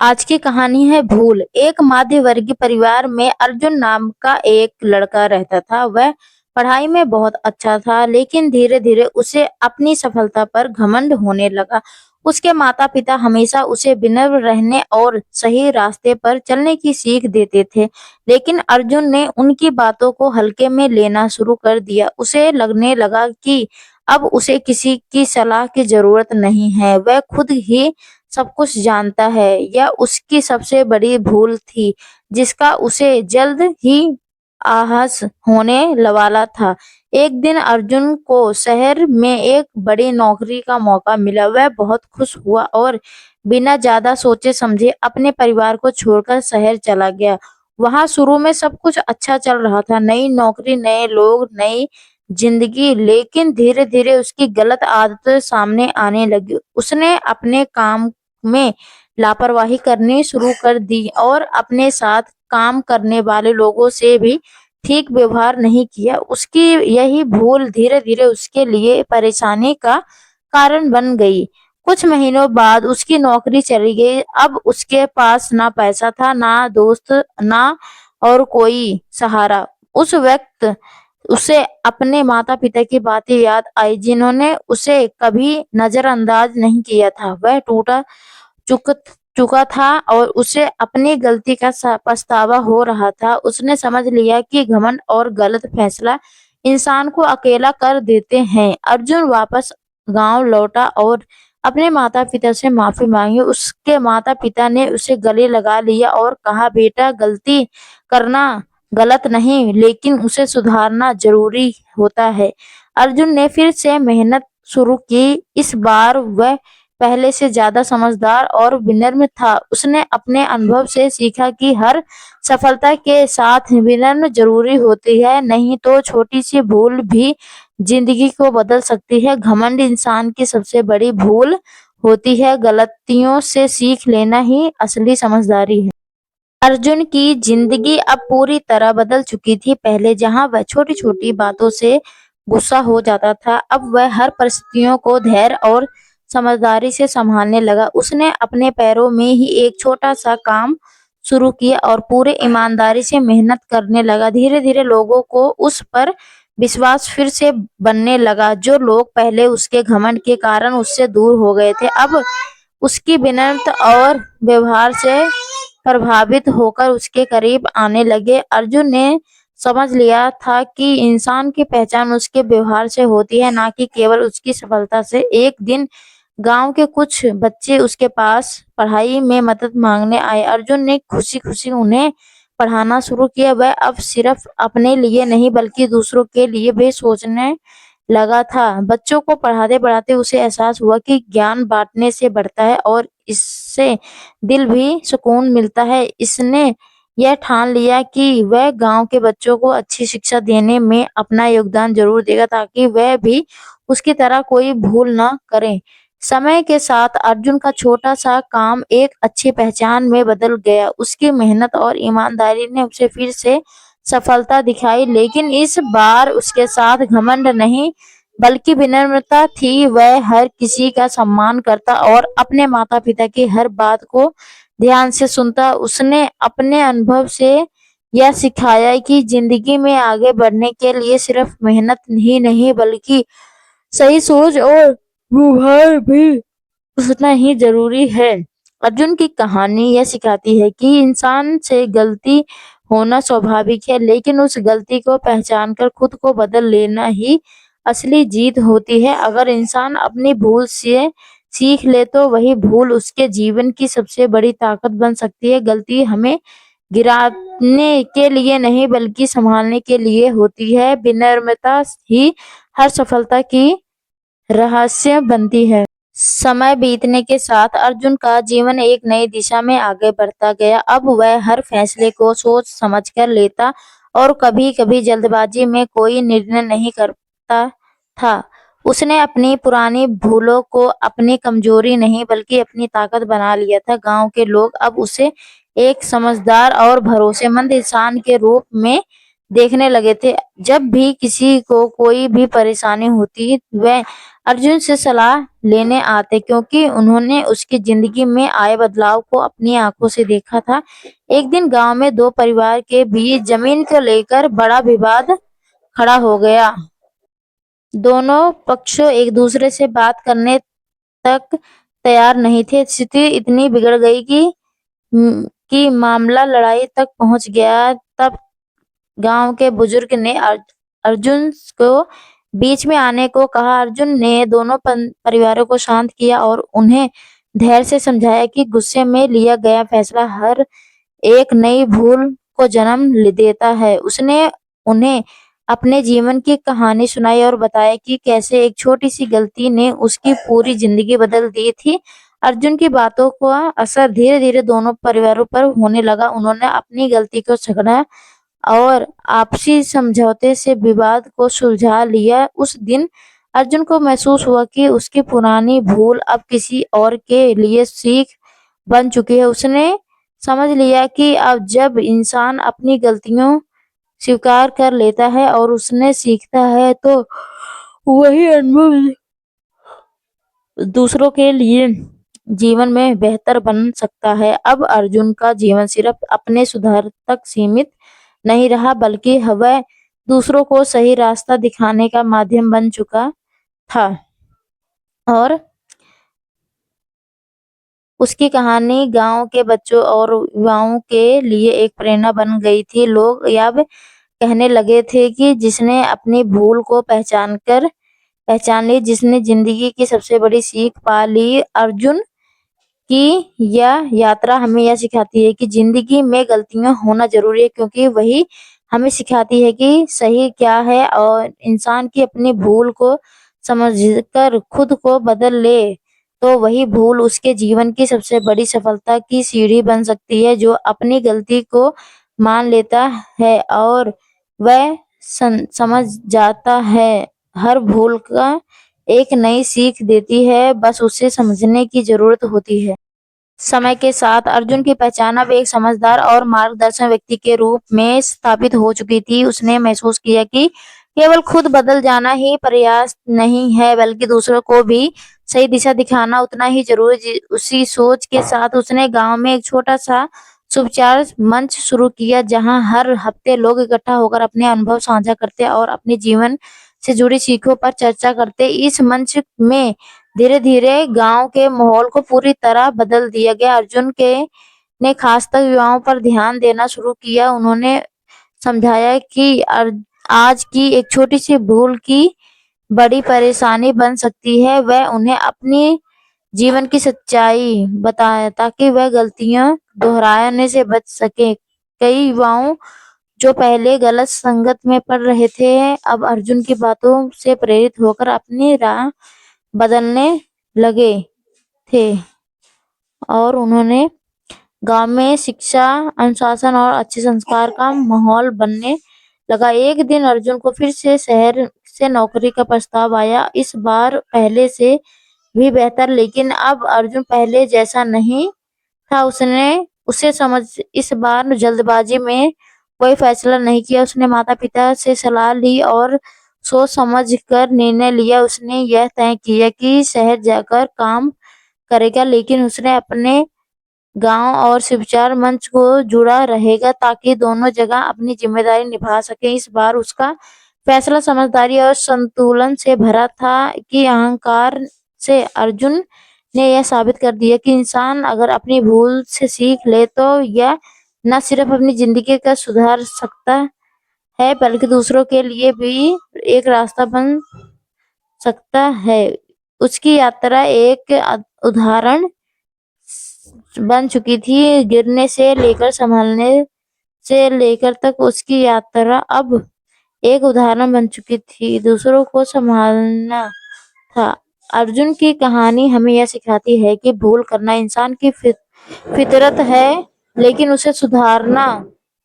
आज की कहानी है भूल। एक मध्य वर्गीय परिवार में अर्जुन नाम का एक लड़का रहता था। वह पढ़ाई में बहुत अच्छा था, लेकिन धीरे धीरे उसे अपनी सफलता पर घमंड होने लगा। उसके माता पिता हमेशा उसे विनम्र रहने और सही रास्ते पर चलने की सीख देते थे, लेकिन अर्जुन ने उनकी बातों को हल्के में लेना शुरू कर दिया। उसे लगने लगा कि अब उसे किसी की सलाह की जरूरत नहीं है, वह खुद ही सब कुछ जानता है। यह उसकी सबसे बड़ी भूल थी, जिसका उसे जल्द ही आभास होने वाला था। एक दिन अर्जुन को शहर में एक बड़ी नौकरी का मौका मिला। वह बहुत खुश हुआ और बिना ज्यादा सोचे समझे अपने परिवार को छोड़कर शहर चला गया। वहां शुरू में सब कुछ अच्छा चल रहा था, नई नौकरी, नए लोग, नई जिंदगी। लेकिन धीरे धीरे उसकी गलत आदतें सामने आने लगी। उसने अपने काम में लापरवाही करनी शुरू कर दी और अपने साथ काम करने वाले लोगों से भी ठीक व्यवहार नहीं किया। उसकी यही भूल धीरे धीरे उसके लिए परेशानी का कारण बन गई। कुछ महीनों बाद उसकी नौकरी चली गई। अब उसके पास ना पैसा था, ना दोस्त, ना और कोई सहारा। उस वक्त उसे अपने माता पिता की बातें याद आई, जिन्होंने उसे कभी नजरअंदाज नहीं किया था। वह टूटा चुक चुका था और उसे अपनी गलती का पछतावा हो रहा था। उसने समझ लिया कि घमंड और गलत फैसला इंसान को अकेला कर देते हैं। अर्जुन वापस गांव लौटा और अपने माता पिता से माफी मांगी। उसके माता पिता ने उसे गले लगा लिया और कहा, बेटा, गलती करना गलत नहीं, लेकिन उसे सुधारना जरूरी होता है। अर्जुन ने फिर से मेहनत शुरू की। इस बार वह पहले से ज्यादा समझदार और विनम्र था। उसने अपने अनुभव से सीखा कि हर सफलता के साथ विनम्र जरूरी होती है, नहीं तो छोटी सी भूल भी जिंदगी को बदल सकती है। घमंड इंसान की सबसे बड़ी भूल होती है। गलतियों से सीख लेना ही असली समझदारी है। अर्जुन की जिंदगी अब पूरी तरह बदल चुकी थी। पहले जहां वह छोटी छोटी बातों से गुस्सा हो जाता था, अब वह हर परिस्थितियों को धैर्य और समझदारी से संभालने लगा। उसने अपने पैरों में ही एक छोटा सा काम शुरू किया और पूरे ईमानदारी से मेहनत करने लगा। धीरे धीरे लोगों को उस पर विश्वास फिर से बनने लगा। जो लोग पहले उसके घमंड के कारण उससे दूर हो गए थे, अब उसकी विनम्रता और व्यवहार से प्रभावित होकर उसके करीब आने लगे। अर्जुन ने समझ लिया था कि इंसान की पहचान उसके व्यवहार से होती है, ना कि केवल उसकी सफलता से। एक दिन गांव के कुछ बच्चे उसके पास पढ़ाई में मदद मांगने आए। अर्जुन ने खुशी खुशी उन्हें पढ़ाना शुरू किया। वह अब सिर्फ अपने लिए नहीं, बल्कि दूसरों के लिए भी सोचने लगा था। बच्चों को पढ़ाते पढ़ाते उसे एहसास हुआ कि ज्ञान बांटने से बढ़ता है और इससे दिल भी सुकून मिलता है। इसने यह ठान लिया कि वह गांव के बच्चों को अच्छी शिक्षा देने में अपना योगदान जरूर देगा, ताकि वह भी उसकी तरह कोई भूल न करें। समय के साथ अर्जुन का छोटा सा काम एक अच्छी पहचान में बदल गया। उसकी मेहनत और ईमानदारी ने उसे फिर से सफलता दिखाई, लेकिन इस बार उसके साथ घमंड नहीं, बल्कि विनम्रता थी। वह हर किसी का सम्मान करता और अपने माता पिता की हर बात को ध्यान से सुनता। उसने अपने अनुभव से यह सिखाया कि जिंदगी में आगे बढ़ने के लिए सिर्फ मेहनत ही नहीं, बल्कि सही सोच और व्यवहार भी उतना ही जरूरी है। अर्जुन की कहानी यह सिखाती है कि इंसान से गलती होना स्वाभाविक है, लेकिन उस गलती को पहचान कर खुद को बदल लेना ही असली जीत होती है। अगर इंसान अपनी भूल से सीख ले तो वही भूल उसके जीवन की सबसे बड़ी ताकत बन सकती है। गलती हमें गिराने के लिए नहीं, बल्कि संभालने के लिए होती है। विनम्रता ही हर सफलता की रहस्य बनती है। समय बीतने के साथ अर्जुन का जीवन एक नई दिशा में आगे बढ़ता गया। अब वह हर फैसले को सोच समझकर लेता और कभी-कभी जल्दबाजी में कोई निर्णय नहीं करता था। उसने अपनी पुरानी भूलों को अपनी कमजोरी नहीं, बल्कि अपनी ताकत बना लिया था। गांव के लोग अब उसे एक समझदार और भरोसेमंद इंसान के रूप में देखने लगे थे। जब भी किसी को कोई भी परेशानी होती, वह अर्जुन से सलाह लेने आते क्योंकि उन्होंने उसकी जिंदगी में आए बदलाव को अपनी आंखों से देखा था। एक दिन गांव में दो परिवार के बीच जमीन को लेकर बड़ा विवाद खड़ा हो गया। दोनों पक्ष एक दूसरे से बात करने तक तैयार नहीं थे। स्थिति इतनी बिगड़ गई कि मामला लड़ाई तक पहुंच गया। तब गांव के बुजुर्ग ने अर्जुन को बीच में आने को कहा। अर्जुन ने दोनों परिवारों को शांत किया और उन्हें धैर्य से समझाया कि गुस्से में लिया गया फैसला हर एक नई भूल को जन्म देता है। उसने उन्हें अपने जीवन की कहानी सुनाई और बताया कि कैसे एक छोटी सी गलती ने उसकी पूरी जिंदगी बदल दी थी। अर्जुन की बातों का असर धीरे धीरे दोनों परिवारों पर होने लगा। उन्होंने अपनी गलती को स्वीकारा और आपसी समझौते से विवाद को सुलझा लिया। उस दिन अर्जुन को महसूस हुआ कि उसकी पुरानी भूल अब किसी और के लिए सीख बन चुकी है। उसने समझ लिया कि अब जब इंसान अपनी गलतियों स्वीकार कर लेता है और उसने सीखता है तो वही अनुभव दूसरों के लिए जीवन में बेहतर बन सकता है। अब अर्जुन का जीवन सिर्फ अपने सुधार तक सीमित नहीं रहा, बल्कि वह दूसरों को सही रास्ता दिखाने का माध्यम बन चुका था। और उसकी कहानी गांव के बच्चों और युवाओं के लिए एक प्रेरणा बन गई थी। लोग अब कहने लगे थे कि जिसने अपनी भूल को पहचान ली, जिसने जिंदगी की सबसे बड़ी सीख पा ली। अर्जुन की यह यात्रा हमें यह सिखाती है कि जिंदगी में गलतियां होना जरूरी है, क्योंकि वही हमें सिखाती है कि सही क्या है। और इंसान की अपनी भूल को समझकर खुद को बदल ले तो वही भूल उसके जीवन की सबसे बड़ी सफलता की सीढ़ी बन सकती है। जो अपनी गलती को मान लेता है और वह समझ जाता है हर भूल का एक नई सीख देती है, बस उसे समझने की जरूरत होती है। समय के साथ अर्जुन की पहचान अब एक समझदार और मार्गदर्शन व्यक्ति के रूप में स्थापित हो चुकी थी। उसने महसूस किया कि केवल खुद बदल जाना ही पर्याप्त नहीं है, बल्कि दूसरों को भी सही दिशा दिखाना उतना ही जरूरी है। उसी सोच के साथ उसने गांव में एक छोटा सा सुविचार मंच शुरू किया, जहां हर हफ्ते लोग इकट्ठा होकर अपने अनुभव साझा करते और अपने जीवन से जुड़ी सीखों पर चर्चा करते। इस मंच में धीरे धीरे गांव के माहौल को पूरी तरह बदल दिया गया। अर्जुन के ने खासकर युवाओं पर ध्यान देना शुरू किया। उन्होंने समझाया कि आज की एक छोटी सी भूल की बड़ी परेशानी बन सकती है। वह उन्हें अपनी जीवन की सच्चाई बताया ताकि वह गलतियां दोहराने से बच सके। कई युवाओं जो पहले गलत संगत में पड़ रहे थे, अब अर्जुन की बातों से प्रेरित होकर अपनी राह बदलने लगे थे और उन्होंने गांव में शिक्षा, अनुशासन और अच्छे संस्कार का माहौल बनने लगा। एक दिन अर्जुन को फिर से शहर से नौकरी का प्रस्ताव आया, इस बार पहले से भी बेहतर। लेकिन अब अर्जुन पहले जैसा नहीं था। उसने उसे समझ इस बार जल्दबाजी में कोई फैसला नहीं किया। उसने माता पिता से सलाह ली और सोच समझ कर निर्णय लिया। उसने यह तय किया कि शहर जाकर काम करेगा, लेकिन उसने अपने गांव और शिवचार मंच को जुड़ा रहेगा ताकि दोनों जगह अपनी जिम्मेदारी निभा सके। इस बार उसका फैसला समझदारी और संतुलन से भरा था कि अहंकार से अर्जुन ने यह साबित कर दिया कि इंसान अगर अपनी भूल से सीख ले तो यह न सिर्फ अपनी जिंदगी का सुधार सकता है, बल्कि दूसरों के लिए भी एक रास्ता बन सकता है। उसकी यात्रा एक उदाहरण बन चुकी थी। गिरने से लेकर संभलने से लेकर तक उसकी यात्रा अब एक उदाहरण बन चुकी थी। दूसरों को संभालना था। अर्जुन की कहानी हमें यह सिखाती है कि भूल करना इंसान की फितरत है, लेकिन उसे सुधारना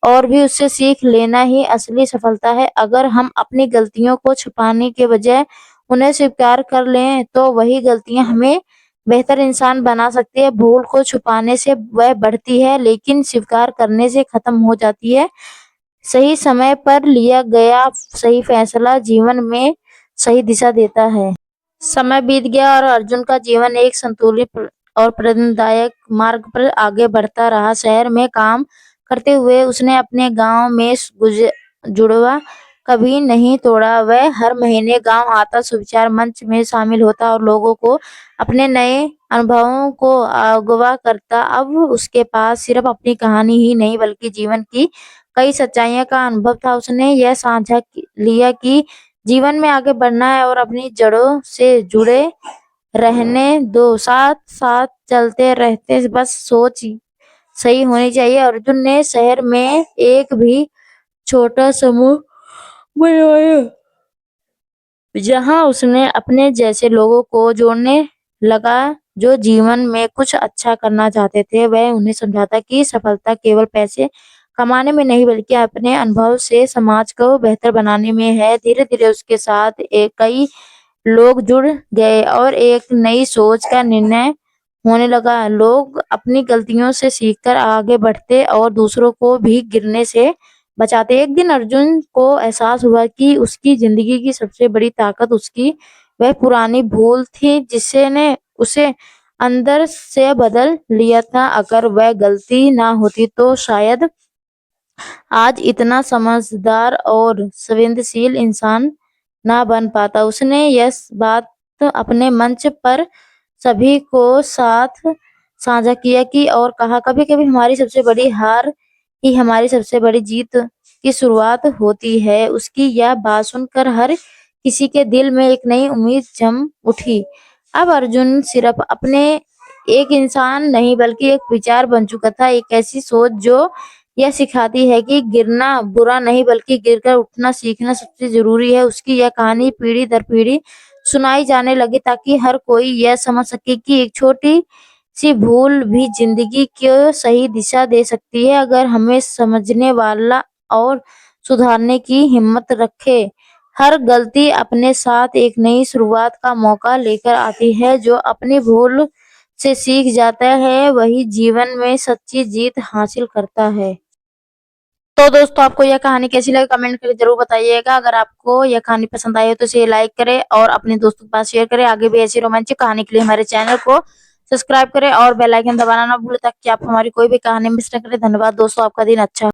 और भी उससे सीख लेना ही असली सफलता है। अगर हम अपनी गलतियों को छुपाने के बजाय उन्हें स्वीकार कर लें तो वही गलतियां हमें बेहतर इंसान बना सकती है। भूल को छुपाने से वह बढ़ती है, लेकिन स्वीकार करने से खत्म हो जाती है। सही समय पर लिया गया सही फैसला जीवन में सही दिशा देता है। समय बीत गया और अर्जुन का जीवन एक संतुलित और प्रेरणादायक मार्ग पर आगे बढ़ता रहा। शहर में काम करते हुए उसने अपने गांव में जुड़वा कभी नहीं तोड़ा। वह हर महीने गांव आता, सुविचार मंच में शामिल होता और लोगों को अपने नए अनुभवों को अगवा करता। अब उसके पास सिर्फ अपनी कहानी ही नहीं बल्कि जीवन की कई सच्चाइयों का अनुभव था। उसने यह साझा लिया कि जीवन में आगे बढ़ना है और अपनी जड़ों से जुड़े रहने दो, साथ साथ चलते रहते, बस सोच सही होनी चाहिए। अर्जुन ने शहर में एक भी छोटा समूह बनवाया जहां उसने अपने जैसे लोगों को जोड़ने लगा जो जीवन में कुछ अच्छा करना चाहते थे। वह उन्हें समझाता कि सफलता केवल पैसे कमाने में नहीं बल्कि अपने अनुभव से समाज को बेहतर बनाने में है। धीरे धीरे उसके साथ कई लोग जुड़ गए और एक नई सोच का निर्णय होने लगा। लोग अपनी गलतियों से सीखकर आगे बढ़ते और दूसरों को भी गिरने से बचाते। एक दिन अर्जुन को एहसास हुआ कि उसकी जिंदगी की सबसे बड़ी ताकत उसकी वह पुरानी भूल थी जिसने उसे अंदर से बदल लिया था। अगर वह गलती ना होती तो शायद आज इतना समझदार और संवेदनशील इंसान ना बन पाता। उसने यह बात अपने मंच पर सभी को साथ साझा किया कि और कहा कभी कभी हमारी सबसे बड़ी हार ही हमारी सबसे बड़ी जीत की शुरुआत होती है। उसकी यह बात सुनकर हर किसी के दिल में एक नई उम्मीद जम उठी। अब अर्जुन सिर्फ अपने एक इंसान नहीं बल्कि एक विचार बन चुका था, एक ऐसी सोच जो यह सिखाती है कि गिरना बुरा नहीं बल्कि गिरकर उठना सीखना सबसे जरूरी है। उसकी यह कहानी पीढ़ी दर पीढ़ी सुनाई जाने लगी ताकि हर कोई यह समझ सके कि एक छोटी सी भूल भी जिंदगी को सही दिशा दे सकती है अगर हमें समझने वाला और सुधारने की हिम्मत रखे। हर गलती अपने साथ एक नई शुरुआत का मौका लेकर आती है। जो अपनी भूल से सीख जाता है वही जीवन में सच्ची जीत हासिल करता है। तो दोस्तों आपको यह कहानी कैसी लगी कमेंट करके जरूर बताइएगा। अगर आपको यह कहानी पसंद आई हो तो इसे लाइक करें और अपने दोस्तों के पास शेयर करें। आगे भी ऐसी रोमांचक कहानी के लिए हमारे चैनल को सब्सक्राइब करें और बेल आइकन दबाना ना भूलें ताकि आप हमारी कोई भी कहानी मिस न करें। धन्यवाद दोस्तों, आपका दिन अच्छा हो।